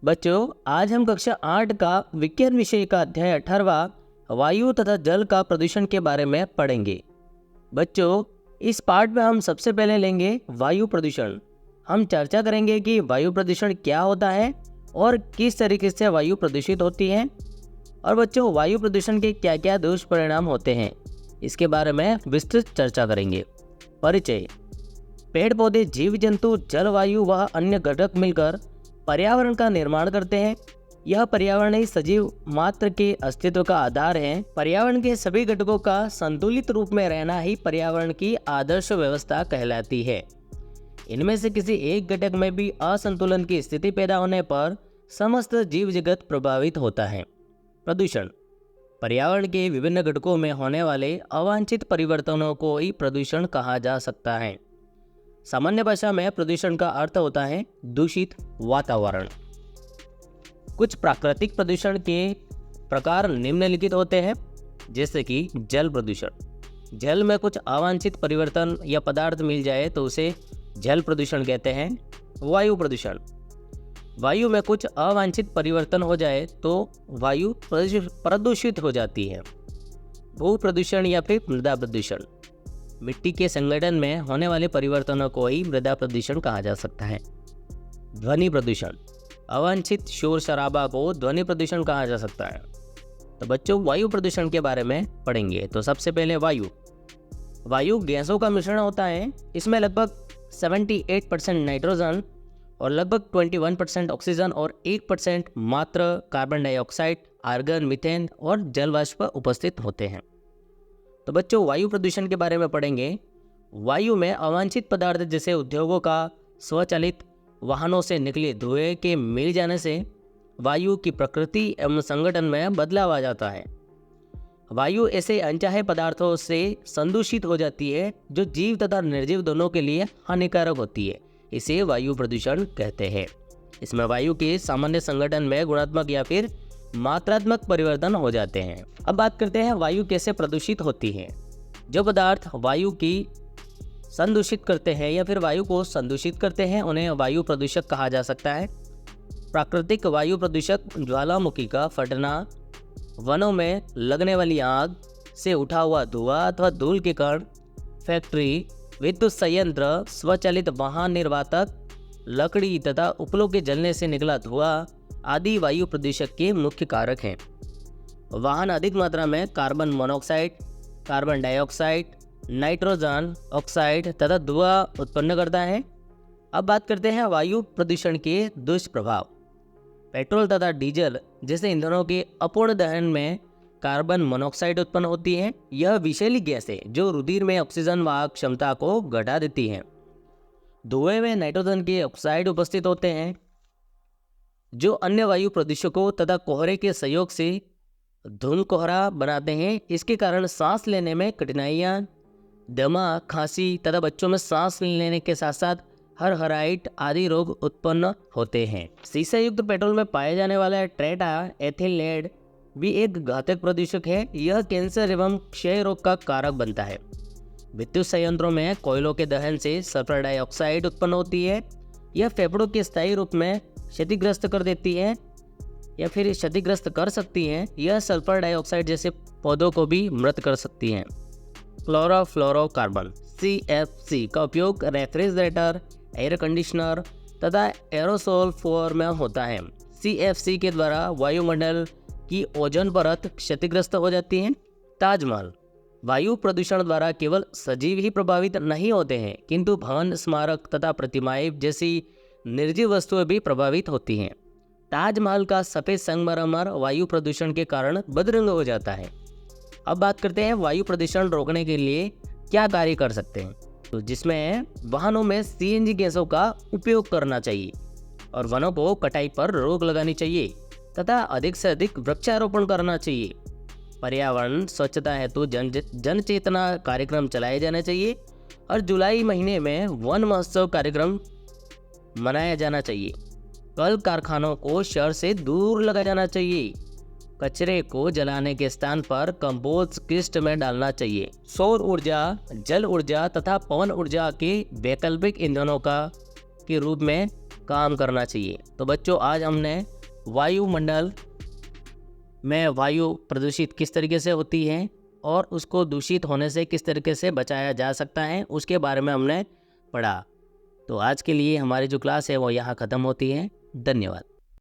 बच्चों, आज हम कक्षा 8 का विज्ञान विषय का अध्याय 18वां वायु तथा जल का प्रदूषण के बारे में पढ़ेंगे। बच्चों, इस पाठ में हम सबसे पहले लेंगे वायु प्रदूषण। हम चर्चा करेंगे कि वायु प्रदूषण क्या होता है और किस तरीके से वायु प्रदूषित होती है। और बच्चों, वायु प्रदूषण के क्या क्या दुष्परिणाम होते हैं, इसके बारे में विस्तृत चर्चा करेंगे। परिचय। पेड़ पौधे, जीव जंतु, जलवायु व अन्य घटक मिलकर पर्यावरण का निर्माण करते हैं। यह पर्यावरण ही सजीव मात्र के अस्तित्व का आधार है। पर्यावरण के सभी घटकों का संतुलित रूप में रहना ही पर्यावरण की आदर्श व्यवस्था कहलाती है। इनमें से किसी एक घटक में भी असंतुलन की स्थिति पैदा होने पर समस्त जीव जगत प्रभावित होता है। प्रदूषण। पर्यावरण के विभिन्न घटकों में होने वाले अवांछित परिवर्तनों को ही प्रदूषण कहा जा सकता है। सामान्य भाषा में प्रदूषण का अर्थ होता है दूषित वातावरण। कुछ प्राकृतिक प्रदूषण के प्रकार निम्नलिखित होते हैं, जैसे कि जल प्रदूषण। जल में कुछ अवांछित परिवर्तन या पदार्थ मिल जाए तो उसे जल प्रदूषण कहते हैं। वायु प्रदूषण। वायु में कुछ अवांछित परिवर्तन हो जाए तो वायु प्रदूषित हो जाती है। भू प्रदूषण या फिर मृदा प्रदूषण। मिट्टी के संगठन में होने वाले परिवर्तनों को ही मृदा प्रदूषण कहा जा सकता है। ध्वनि प्रदूषण। अवांछित शोर शराबा को ध्वनि प्रदूषण कहा जा सकता है। तो बच्चों, वायु प्रदूषण के बारे में पढ़ेंगे। तो सबसे पहले वायु गैसों का मिश्रण होता है। इसमें लगभग 78% नाइट्रोजन और लगभग 21% ऑक्सीजन और 1% मात्र कार्बन डाइऑक्साइड, आर्गन, मीथेन और जलवाष्प उपस्थित होते हैं। तो बच्चों, वायु प्रदूषण के बारे में पढ़ेंगे। वायु में अवांछित पदार्थ जैसे उद्योगों का स्वचालित वाहनों से निकले धुएं के मिल जाने से वायु की प्रकृति एवं संगठन में बदलाव आ जाता है। वायु ऐसे अनचाहे पदार्थों से संदूषित हो जाती है जो जीव तथा निर्जीव दोनों के लिए हानिकारक होती है। इसे वायु प्रदूषण कहते हैं। इसमें वायु के सामान्य संगठन में गुणात्मक या फिर मात्रात्मक परिवर्तन हो जाते हैं। अब बात करते हैं वायु कैसे प्रदूषित होती है। जो पदार्थ वायु की संदूषित करते हैं या फिर वायु को संदूषित करते हैं उन्हें वायु प्रदूषक कहा जा सकता है। प्राकृतिक वायु प्रदूषक ज्वालामुखी का फटना, वनों में लगने वाली आग से उठा हुआ धुआं अथवा धूल के कण, फैक्ट्री, विद्युत संयंत्र, स्वचालित वाहन निर्वातक, लकड़ी तथा उपलों के जलने से निकला धुआं आदि वायु प्रदूषक के मुख्य कारक हैं। वाहन अधिक मात्रा में carbon monoxide, carbon dioxide, nitrogen oxide तथा धुआं उत्पन्न करता है। अब बात करते हैं वायु प्रदूषण के दुष्प्रभाव। पेट्रोल तथा डीजल जैसे ईंधनों के अपूर्ण दहन में कार्बन मोनोऑक्साइड उत्पन्न होती है। यह विषैली गैस है जो रुधिर में ऑक्सीजन वाहक क्षमता को घटा देती है। धुएं में नाइट्रोजन के ऑक्साइड उपस्थित होते हैं जो अन्य वायु प्रदूषकों तथा कोहरे के सहयोग से धुंध कोहरा बनाते हैं। इसके कारण सांस लेने में कठिनाइयाँ, दमा, खांसी तथा बच्चों में सांस लेने के साथ साथ हरहराइट आदि रोग उत्पन्न होते हैं। शीशा युक्त पेट्रोल में पाए जाने वाला ट्रेटा एथिल लेड भी एक घातक प्रदूषक है। यह कैंसर एवं क्षय रोग का कारक बनता है। विद्युत संयंत्रों में कोयलों के दहन से सल्फर डाइऑक्साइड उत्पन्न होती है। यह फेफड़ों के स्थायी रूप में क्षतिग्रस्त कर देती है या फिर क्षतिग्रस्त कर सकती है। यह सल्फर डाइऑक्साइड जैसे पौधों को भी मृत कर सकती हैं। क्लोरोफ्लोरोकार्बन CFC का उपयोग रेफ्रिजरेटर, एयर कंडीशनर तथा एरोसोल फॉर्म में होता है। CFC के द्वारा वायुमंडल की ओजोन परत क्षतिग्रस्त हो जाती है। ताजमहल। वायु प्रदूषण द्वारा केवल सजीव ही प्रभावित नहीं होते हैं किंतु भवन, स्मारक तथा प्रतिमाएं जैसी निर्जीव वस्तुएं भी प्रभावित होती हैं। ताजमहल का सफ़ेद संगमरमर वायु प्रदूषण के कारण बदरंग हो जाता है। अब बात करते हैं वायु प्रदूषण रोकने के लिए क्या कार्य कर सकते हैं। तो जिसमें वाहनों में CNG गैसों का उपयोग करना चाहिए और वनों को कटाई पर रोक लगानी चाहिए तथा अधिक से अधिक वृक्षारोपण करना चाहिए। पर्यावरण स्वच्छता हेतु जन चेतना कार्यक्रम चलाए जाने चाहिए और जुलाई महीने में वन महोत्सव कार्यक्रम मनाया जाना चाहिए। कल कारखानों को शहर से दूर लगाया जाना चाहिए। कचरे को जलाने के स्थान पर कंपोस्ट किस्ट में डालना चाहिए। सौर ऊर्जा, जल ऊर्जा तथा पवन ऊर्जा के वैकल्पिक ईंधनों के रूप में काम करना चाहिए। तो बच्चों आज हमने वायुमंडल में वायु प्रदूषित किस तरीके से होती है और उसको दूषित होने से किस तरीके से बचाया जा सकता है उसके बारे में हमने पढ़ा। तो आज के लिए हमारी जो क्लास है वो यहाँ ख़त्म होती है। धन्यवाद।